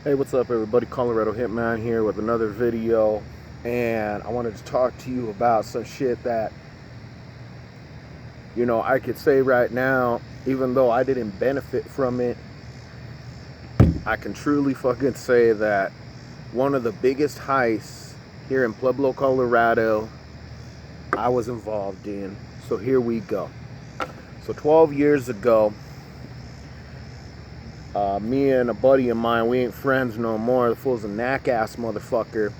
Hey, what's up, everybody? Colorado Hitman here with another video, and I wanted to talk to you about some shit that, I could say right now, even though I didn't benefit from it, I can truly fucking say that one of the biggest heists here in Pueblo, Colorado, I was involved in. So here we go. So 12 years ago, me and a buddy of mine, we ain't friends no more. The fool's a knack-ass motherfucker.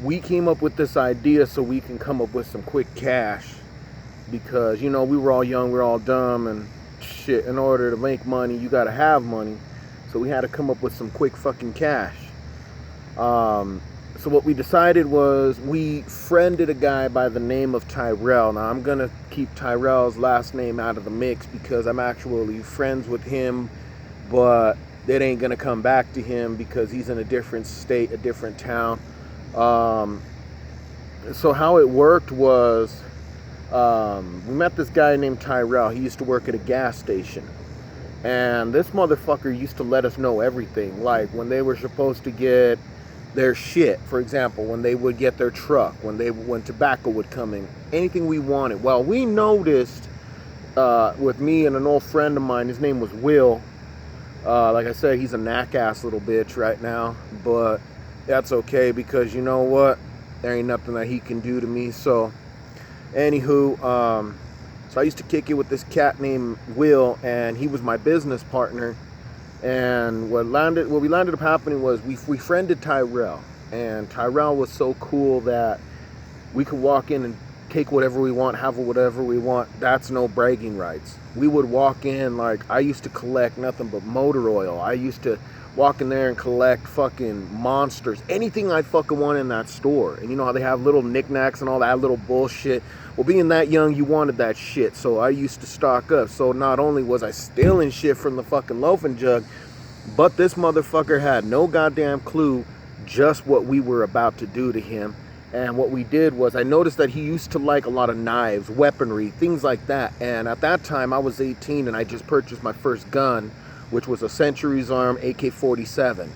We came up with this idea so we can come up with some quick cash. Because, we were all young, we were all dumb, and shit, in order to make money, you gotta have money. So we had to come up with some quick fucking cash. So what we decided was we friended a guy by the name of Tyrell. Now, I'm gonna keep Tyrell's last name out of the mix because I'm actually friends with him, but it ain't gonna come back to him because he's in a different state, a different town. So how it worked was we met this guy named Tyrell. He used to work at a gas station, and this motherfucker used to let us know everything, like when they were supposed to get their shit, for example, when they would get their truck, when tobacco would come in, anything we wanted. Well, we noticed with me and an old friend of mine, his name was Will. Like I said, he's a knack-ass little bitch right now, but that's okay because you know what? There ain't nothing that he can do to me. So, anywho, so I used to kick it with this cat named Will, and he was my business partner. And what we landed up happening was we friended Tyrell, and Tyrell was so cool that we could walk in and take whatever we want, have whatever we want. That's no bragging rights. We would walk in, like, I used to collect nothing but motor oil. I used to walk in there and collect fucking monsters, anything I fucking want in that store. And you know how they have little knickknacks and all that little bullshit? Well, being that young, you wanted that shit, so I used to stock up. So not only was I stealing shit from the fucking loafing jug, but this motherfucker had no goddamn clue just what we were about to do to him. And what we did was, I noticed that he used to like a lot of knives, weaponry, things like that. And at that time, I was 18 and I just purchased my first gun, which was a Century's Arm AK-47.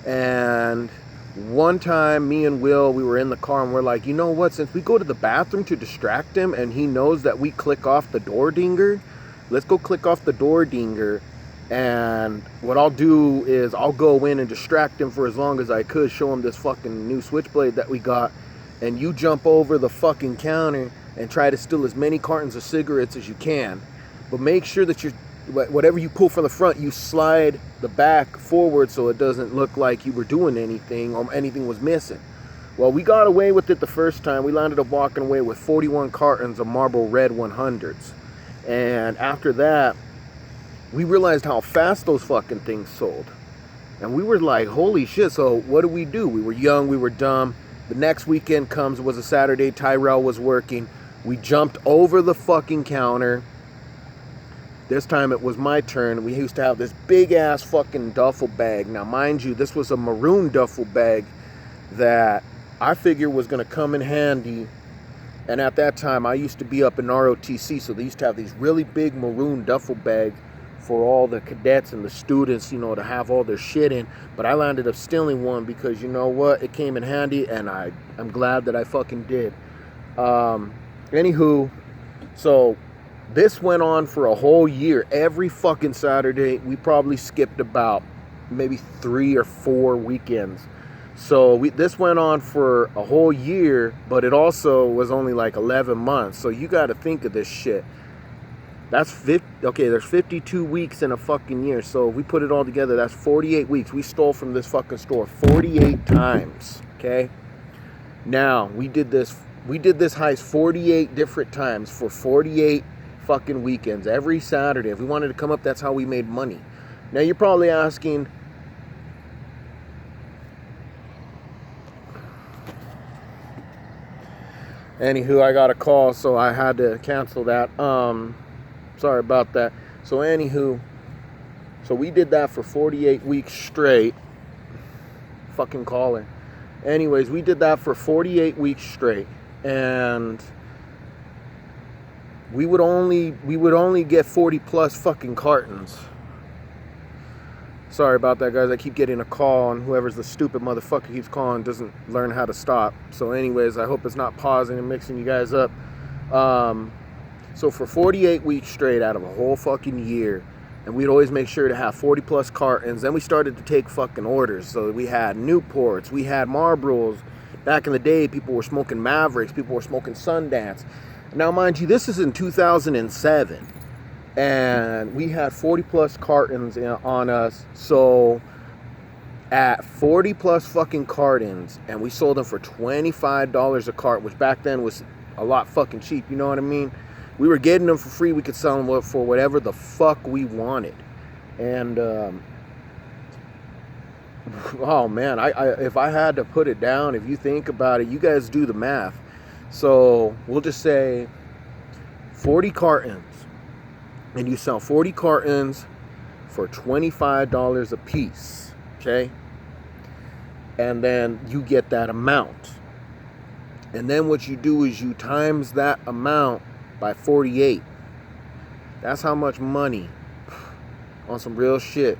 And one time, me and Will, we were in the car and we're like, you know what, since we go to the bathroom to distract him and he knows that we click off the door dinger, let's go click off the door dinger. And what I'll do is I'll go in and distract him for as long as I could, show him this fucking new switchblade that we got, and you jump over the fucking counter and try to steal as many cartons of cigarettes as you can. But make sure that whatever you pull from the front, you slide the back forward so it doesn't look like you were doing anything or anything was missing. Well, we got away with it the first time. We landed up walking away with 41 cartons of Marlboro Red 100s. And after that, we realized how fast those fucking things sold. And we were like, holy shit, so what do? We were young, we were dumb. The next weekend comes, it was a Saturday, Tyrell was working. We jumped over the fucking counter. This time it was my turn. We used to have this big ass fucking duffel bag. Now mind you, this was a maroon duffel bag that I figured was gonna come in handy. And at that time I used to be up in ROTC, so they used to have these really big maroon duffel bags for all the cadets and the students, to have all their shit in. But I landed up stealing one because, you know what, it came in handy, and I'm glad that I fucking did. Anywho, so this went on for a whole year. Every fucking Saturday, we probably skipped about maybe 3 or 4 weekends. So this went on for a whole year, but it also was only like 11 months. So you got to think of this shit. That's 50, okay, there's 52 weeks in a fucking year. So if we put it all together, that's 48 weeks. We stole from this fucking store 48 times, okay? Now, we did this heist 48 different times for 48 fucking weekends. Every Saturday. If we wanted to come up, that's how we made money. Now, you're probably asking, anywho, I got a call, so I had to cancel that. Sorry about that. So anywho, so we did that for 48 weeks straight. Fucking caller. Anyways, we did that for 48 weeks straight, and we would only get 40 plus fucking cartons. Sorry about that, guys. I keep getting a call, and whoever's the stupid motherfucker keeps calling doesn't learn how to stop. So anyways, I hope it's not pausing and mixing you guys up. So for 48 weeks straight out of a whole fucking year, and we'd always make sure to have 40 plus cartons. Then we started to take fucking orders. So we had Newports, we had Marlboros. Back in the day, people were smoking Mavericks, people were smoking Sundance. Now, mind you, this is in 2007. And we had 40 plus cartons on us. So at 40 plus fucking cartons, and we sold them for $25 a cart, which back then was a lot fucking cheap, you know what I mean? We were getting them for free. We could sell them for whatever the fuck we wanted. And oh man, I if I had to put it down, if you think about it, you guys do the math. So we'll just say 40 cartons. And you sell 40 cartons for $25 a piece, okay? And then you get that amount. And then what you do is you times that amount by 48. That's how much money, on some real shit,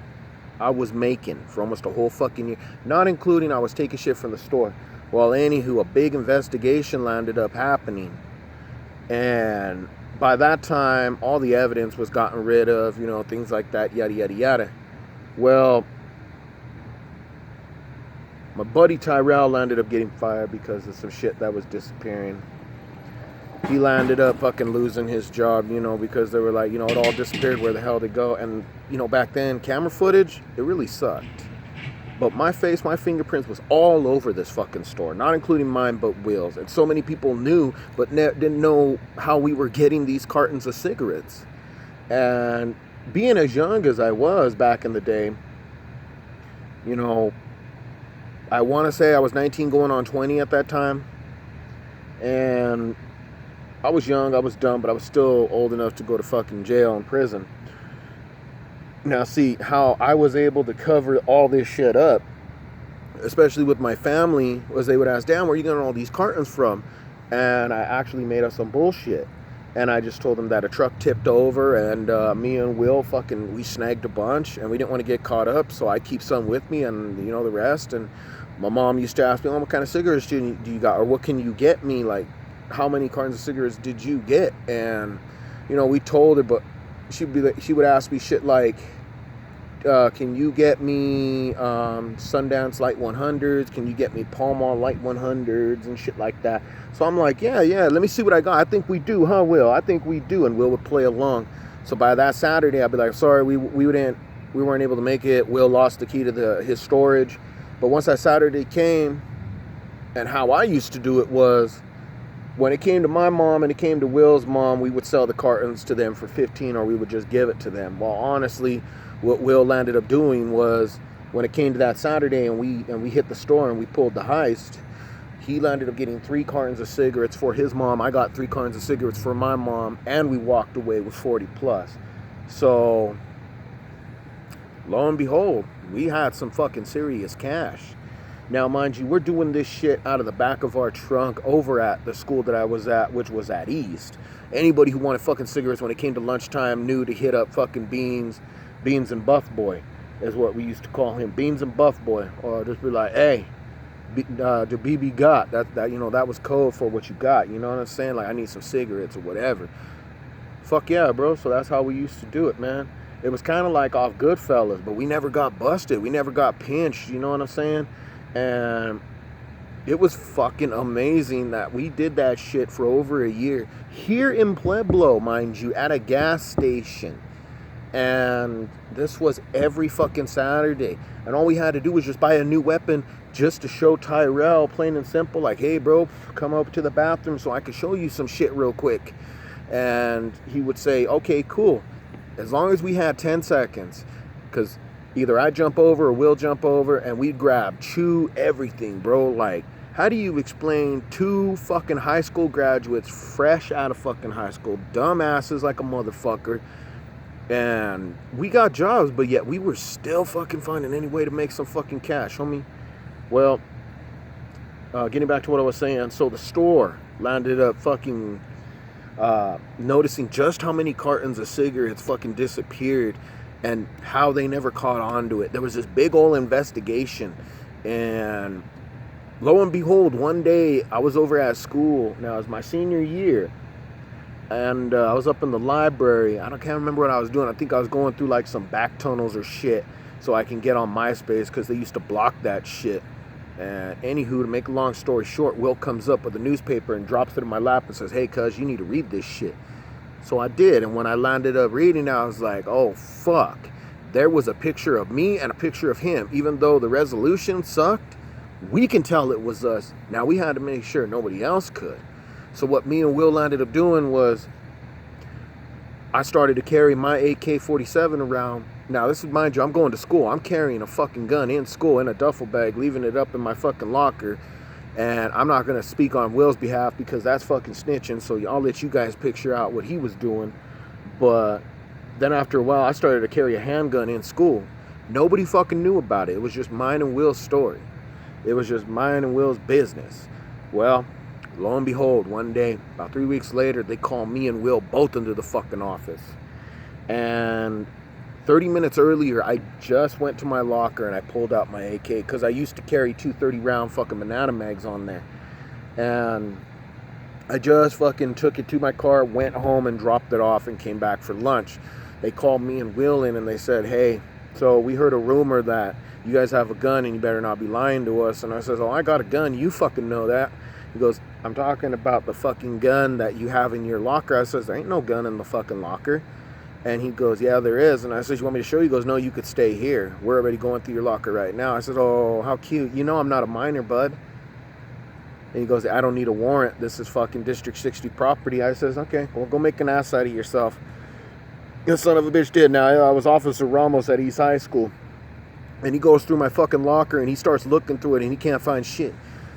I was making for almost a whole fucking year. Not including I was taking shit from the store. Well, anywho, a big investigation landed up happening. And by that time, all the evidence was gotten rid of, you know, things like that, yada, yada, yada. Well, my buddy Tyrell landed up getting fired because of some shit that was disappearing. He landed up fucking losing his job, you know, because they were like, you know, it all disappeared, where the hell did it go? And, you know, back then, camera footage, it really sucked. But my face, my fingerprints was all over this fucking store, not including mine, but Will's. And so many people knew, but didn't know how we were getting these cartons of cigarettes. And being as young as I was back in the day, you know, I want to say I was 19 going on 20 at that time. And I was young, I was dumb, but I was still old enough to go to fucking jail and prison. Now, see, how I was able to cover all this shit up, especially with my family, was they would ask, damn, where are you getting all these cartons from? And I actually made up some bullshit. And I just told them that a truck tipped over, and me and Will we snagged a bunch, and we didn't want to get caught up, so I keep some with me, and you know, the rest. And my mom used to ask me, oh, what kind of cigarettes do you got? Or what can you get me? Like, how many cartons of cigarettes did you get? And, you know, we told her, but she would ask me shit like, can you get me Sundance Light 100s? Can you get me Pall Mall Light 100s and shit like that? So I'm like, yeah, let me see what I got. I think we do, huh, Will? I think we do. And Will would play along. So by that Saturday, I'd be like, sorry, we weren't able to make it. Will lost the key to his storage. But once that Saturday came, and how I used to do it was, when it came to my mom and it came to Will's mom, we would sell the cartons to them for $15, or we would just give it to them. Well, honestly, what Will landed up doing was, when it came to that Saturday and we hit the store and we pulled the heist, he landed up getting 3 cartons of cigarettes for his mom. I got 3 cartons of cigarettes for my mom, and we walked away with 40 plus. So, lo and behold, we had some fucking serious cash. Now, mind you, we're doing this shit out of the back of our trunk over at the school that I was at, which was at East. Anybody who wanted fucking cigarettes when it came to lunchtime knew to hit up fucking Beans and Buff Boy is what we used to call him, Beans and Buff Boy. Or just be like, hey, the BB got that, you know, that was code for what you got, you know what I'm saying? Like, I need some cigarettes or whatever. Fuck yeah, bro. So that's how we used to do it, man. It was kind of like off Goodfellas, but we never got busted. We never got pinched, you know what I'm saying? And it was fucking amazing that we did that shit for over a year here in Pueblo, mind you, at a gas station. And this was every fucking Saturday. And all we had to do was just buy a new weapon just to show Tyrell, plain and simple, like, hey, bro, come up to the bathroom so I can show you some shit real quick. And he would say, okay, cool. As long as we had 10 seconds, because either I jump over or Will jump over, and we'd chew everything, bro. Like, how do you explain 2 fucking high school graduates fresh out of fucking high school, dumbasses like a motherfucker, and we got jobs, but yet we were still fucking finding any way to make some fucking cash, homie? Well, getting back to what I was saying, so the store landed up noticing just how many cartons of cigarettes fucking disappeared. and how they never caught on to it. There was this big old investigation, and lo and behold, one day I was over at school. Now, it was my senior year, and I was up in the library. Can't remember what I was doing. I think I was going through like some back tunnels or shit so I can get on MySpace, because they used to block that shit. And anywho, to make a long story short, Will comes up with a newspaper and drops it in my lap and says, "Hey, cuz, you need to read this shit." So I did, and when I landed up reading, I was like, oh, fuck. There was a picture of me and a picture of him. Even though the resolution sucked, we can tell it was us. Now, we had to make sure nobody else could. So what me and Will ended up doing was, I started to carry my AK-47 around. Now, this is, mind you, I'm going to school. I'm carrying a fucking gun in school in a duffel bag, leaving it up in my fucking locker. And I'm not going to speak on Will's behalf because that's fucking snitching. So I'll let you guys picture out what he was doing. But then after a while, I started to carry a handgun in school. Nobody fucking knew about it. It was just mine and Will's story. It was just mine and Will's business. Well, lo and behold, one day, about 3 weeks later, they call me and Will both into the fucking office. And 30 minutes earlier, I just went to my locker and I pulled out my AK, because I used to carry 2 30-round fucking banana mags on there. And I just fucking took it to my car, went home and dropped it off and came back for lunch. They called me and Will in and they said, "Hey, so we heard a rumor that you guys have a gun and you better not be lying to us." And I says, "Oh, I got a gun. You fucking know that." He goes, "I'm talking about the fucking gun that you have in your locker." I says, "There ain't no gun in the fucking locker." And he goes, "Yeah, there is." And I says, "You want me to show you?" He goes, "No, you could stay here. We're already going through your locker right now." I said, "Oh, how cute. You know I'm not a minor, bud." And he goes, "I don't need a warrant. This is fucking District 60 property." I says, "Okay, well, go make an ass out of yourself." The son of a bitch did. Now, I was Officer Ramos at East High School. And he goes through my fucking locker and he starts looking through it and he can't find shit.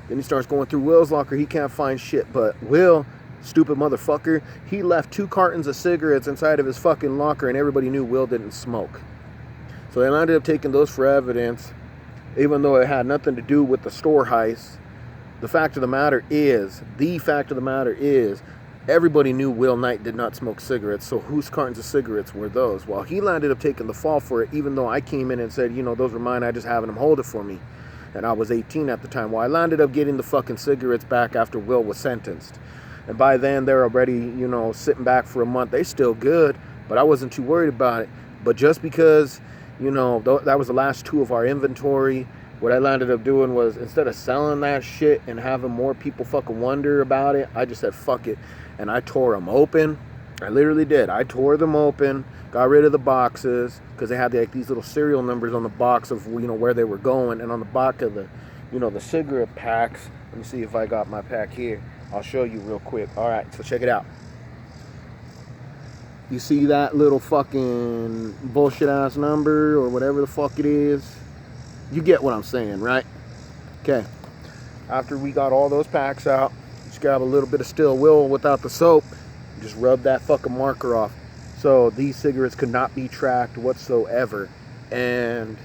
Then he starts going through Will's locker. He can't find shit. But Will, stupid motherfucker, he left 2 cartons of cigarettes inside of his fucking locker, and everybody knew Will didn't smoke. So they ended up taking those for evidence, even though it had nothing to do with the store heist. The fact of the matter is, everybody knew Will Knight did not smoke cigarettes. So whose cartons of cigarettes were those? Well, he landed up taking the fall for it, even though I came in and said, you know, those were mine. I just having him hold it for me. And I was 18 at the time. Well, I landed up getting the fucking cigarettes back after Will was sentenced. And by then, they're already, you know, sitting back for a month. They still good, but I wasn't too worried about it. But just because, you know, that was the last 2 of our inventory, what I landed up doing was, instead of selling that shit and having more people fucking wonder about it, I just said, fuck it. And I tore them open. I literally did. I tore them open, got rid of the boxes, because they had like these little serial numbers on the box of, you know, where they were going. And on the back of the, you know, the cigarette packs, let me see if I got my pack here. I'll show you real quick. All right, so check it out. You see that little fucking bullshit ass number or whatever the fuck it is? You get what I'm saying, right? Okay. After we got all those packs out, just grab a little bit of Still Will without the soap. Just rub that fucking marker off. So these cigarettes could not be tracked whatsoever. And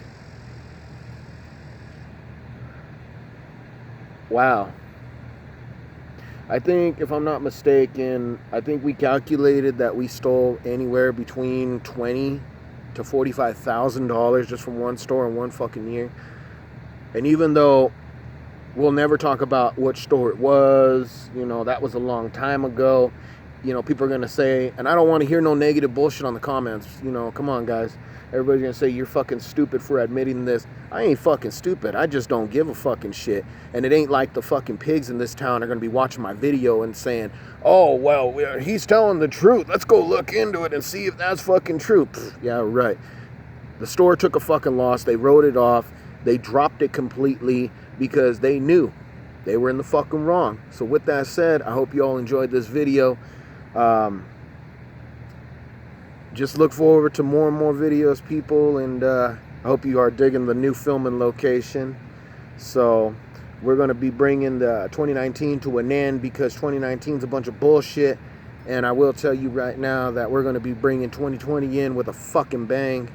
wow. I think, if I'm not mistaken, I think we calculated that we stole anywhere between $20,000 to $45,000 just from one store in one fucking year. And even though we'll never talk about which store it was, you know, that was a long time ago, you know, people are going to say, and I don't want to hear no negative bullshit on the comments, you know, come on guys, everybody's going to say you're fucking stupid for admitting this. I ain't fucking stupid, I just don't give a fucking shit. And it ain't like the fucking pigs in this town are going to be watching my video and saying, oh, well, he's telling the truth, let's go look into it and see if that's fucking true. Pfft, yeah, right. The store took a fucking loss, they wrote it off, they dropped it completely because they knew they were in the fucking wrong. So with that said, I hope you all enjoyed this video. Just look forward to more and more videos, people, and I hope you are digging the new filming location. So we're going to be bringing the 2019 to an end because 2019 is a bunch of bullshit, and I will tell you right now that we're going to be bringing 2020 in with a fucking bang.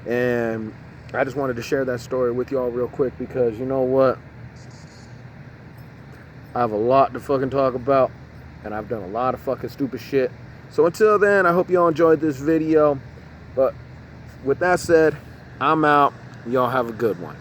And I just wanted to share that story with y'all real quick because, you know what, I have a lot to fucking talk about, and I've done a lot of fucking stupid shit. So until then, I hope y'all enjoyed this video. But with that said, I'm out. Y'all have a good one.